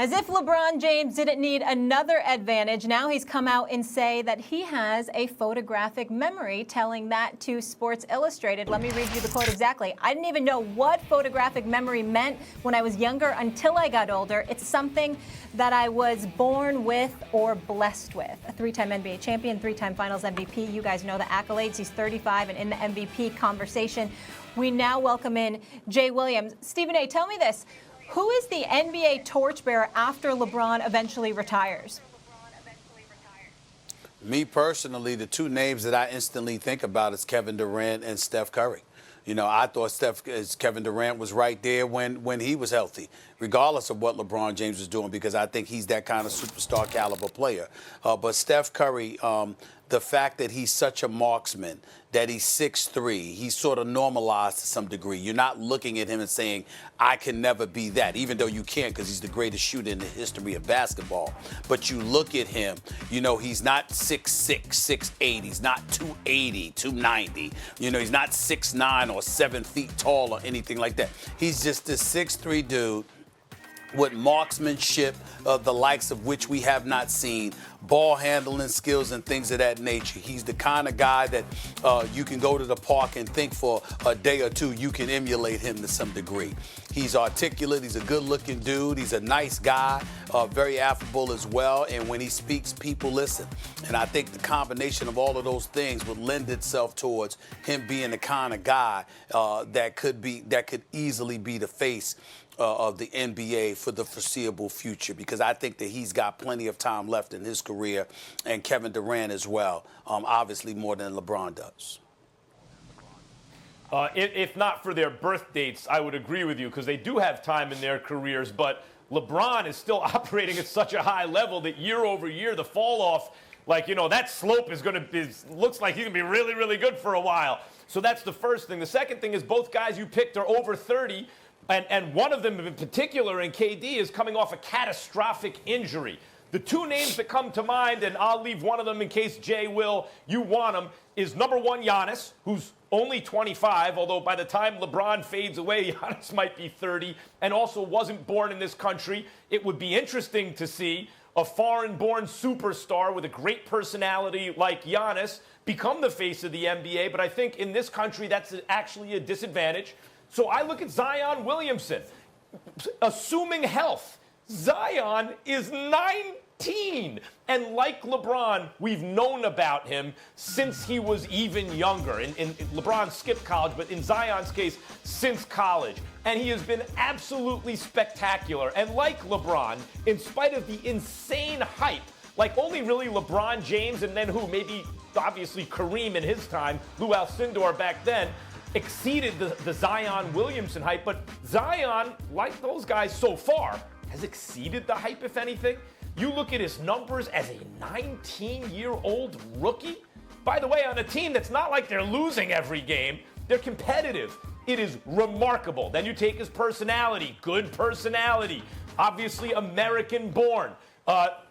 As if LeBron James didn't need another advantage, now he's come out and say that he has a photographic memory, telling that to Sports Illustrated. Let me read you the quote exactly. I didn't even know what photographic memory meant when I was younger until I got older. It's something that I was born with or blessed with. A three-time NBA champion, three-time Finals MVP. You guys know the accolades. He's 35 and in the MVP conversation. We now welcome in Jay Williams. Stephen A., tell me this. Who is the NBA torchbearer after LeBron eventually retires? Me personally, the two names that I instantly think about is Kevin Durant and Steph Curry. You know, I thought Kevin Durant was right there when he was healthy, regardless of what LeBron James was doing, because I think he's that kind of superstar caliber player. But Steph Curry, the fact that he's such a marksman, that he's 6'3", he's sort of normalized to some degree. You're not looking at him and saying, I can never be that, even though you can, because he's the greatest shooter in the history of basketball. But you look at him, you know, he's not 6'6", 6'8", he's not 280, 290. You know, he's not 6'9" or 7 feet tall or anything like that. He's just this 6'3" dude with marksmanship of the likes of which we have not seen, ball handling skills and things of that nature. He's the kind of guy that you can go to the park and think for a day or two you can emulate him to some degree. He's articulate. He's a good-looking dude. He's a nice guy, very affable as well. And when he speaks, people listen. And I think the combination of all of those things would lend itself towards him being the kind of guy that could easily be the face of the NBA for the foreseeable future, because I think that he's got plenty of time left in his career, and Kevin Durant as well, obviously more than LeBron does. If not for their birth dates, I would agree with you, because they do have time in their careers, but LeBron is still operating at such a high level that year over year, the fall off, like, you know, that slope is looks like he's going to be really, really good for a while. So that's the first thing. The second thing is both guys you picked are over 30. And one of them in particular, in KD, is coming off a catastrophic injury. The two names that come to mind, and I'll leave one of them in case Jay will, you want them, is number one, Giannis, who's only 25, although by the time LeBron fades away, Giannis might be 30, and also wasn't born in this country. It would be interesting to see a foreign-born superstar with a great personality like Giannis become the face of the NBA, but I think in this country that's actually a disadvantage. So I look at Zion Williamson. Assuming health, Zion is 19. And like LeBron, we've known about him since he was even younger. In LeBron skipped college, but in Zion's case, since college. And he has been absolutely spectacular. And like LeBron, in spite of the insane hype, like only really LeBron James and then who? Maybe, obviously, Kareem in his time, Lou Alcindor back then, exceeded the Zion Williamson hype, but Zion, like those guys so far, has exceeded the hype, if anything. You look at his numbers as a 19-year-old rookie. By the way, on a team that's not like they're losing every game, they're competitive. It is remarkable. Then you take his personality, good personality, obviously American-born.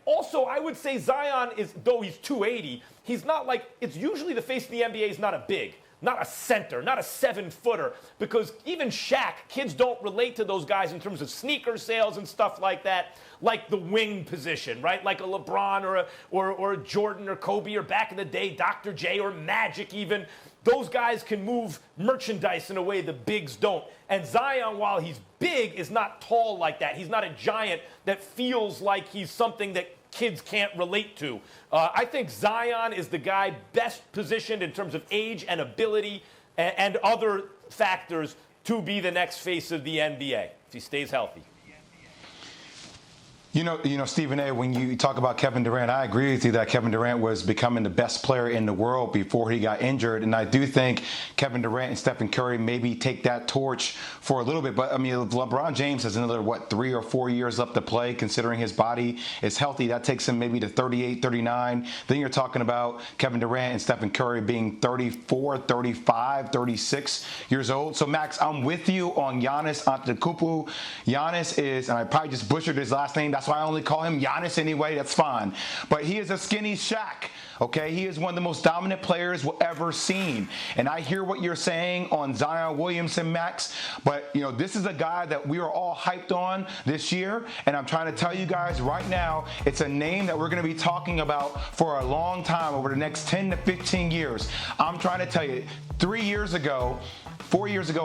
Also, I would say Zion is, though he's 280, he's not like, it's usually the face of the NBA is not a big. Not a center, not a 7-footer, because even Shaq, kids don't relate to those guys in terms of sneaker sales and stuff like that, like the wing position, right? Like a LeBron or a Jordan or Kobe, or back in the day, Dr. J or Magic even. Those guys can move merchandise in a way the bigs don't. And Zion, while he's big, is not tall like that. He's not a giant that feels like he's something that kids can't relate to. I think Zion is the guy best positioned in terms of age and ability and other factors to be the next face of the NBA if he stays healthy. You know, Stephen A., when you talk about Kevin Durant, I agree with you that Kevin Durant was becoming the best player in the world before he got injured. And I do think Kevin Durant and Stephen Curry maybe take that torch for a little bit. But, I mean, LeBron James has another, 3 or 4 years left to play, considering his body is healthy. That takes him maybe to 38, 39. Then you're talking about Kevin Durant and Stephen Curry being 34, 35, 36 years old. So, Max, I'm with you on Giannis Antetokounmpo. Giannis is, and I probably just butchered his last name, That's why I only call him Giannis anyway. That's fine. But he is a skinny Shaq. Okay, he is one of the most dominant players we'll ever seen. And I hear what you're saying on Zion Williamson, Max, but this is a guy that we are all hyped on this year. And I'm trying to tell you guys right now, it's a name that we're going to be talking about for a long time, over the next 10 to 15 years. I'm trying to tell you, 4 years ago,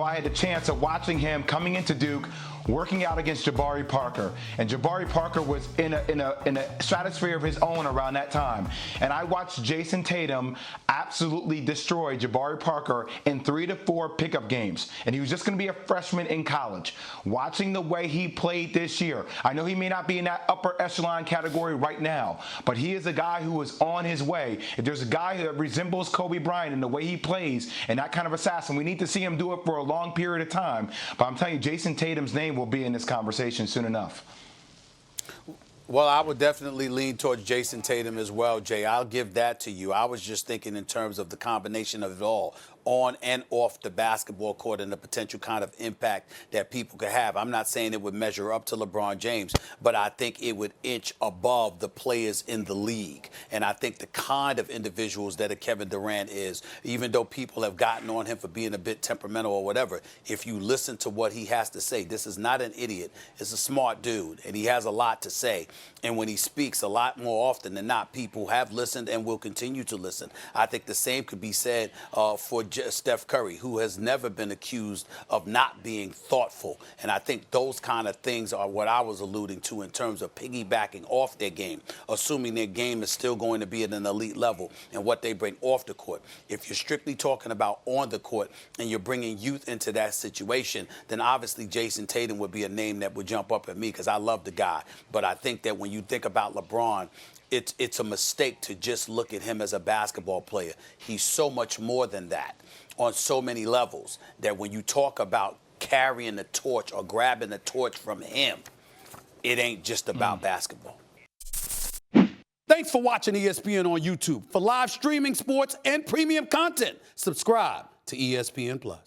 I had the chance of watching him coming into Duke, working out against Jabari Parker. And Jabari Parker was in a stratosphere of his own around that time. And I watched Jayson Tatum absolutely destroy Jabari Parker in 3 to 4 pickup games. And he was just going to be a freshman in college. Watching the way he played this year, I know he may not be in that upper echelon category right now, but he is a guy who is on his way. If there's a guy that resembles Kobe Bryant in the way he plays and that kind of assassin, we need to see him do it for a long period of time. But I'm telling you, Jayson Tatum's name will be in this conversation soon enough. Well, I would definitely lean towards Jayson Tatum as well, Jay. I'll give that to you. I was just thinking in terms of the combination of it all, on and off the basketball court, and the potential kind of impact that people could have. I'm not saying it would measure up to LeBron James, but I think it would inch above the players in the league. And I think the kind of individuals that a Kevin Durant is, even though people have gotten on him for being a bit temperamental or whatever, if you listen to what he has to say, this is not an idiot. It's a smart dude, and he has a lot to say. And when he speaks, a lot more often than not, people have listened and will continue to listen. I think the same could be said for Steph Curry, who has never been accused of not being thoughtful. And I think those kind of things are what I was alluding to in terms of piggybacking off their game, assuming their game is still going to be at an elite level and what they bring off the court. If you're strictly talking about on the court and you're bringing youth into that situation, then obviously Jayson Tatum would be a name that would jump up at me because I love the guy. But I think that when you think about LeBron, it's a mistake to just look at him as a basketball player. He's so much more than that on so many levels that when you talk about carrying the torch or grabbing the torch from him, it ain't just about basketball. Thanks for watching ESPN on YouTube. For live streaming, sports, and premium content, subscribe to ESPN+.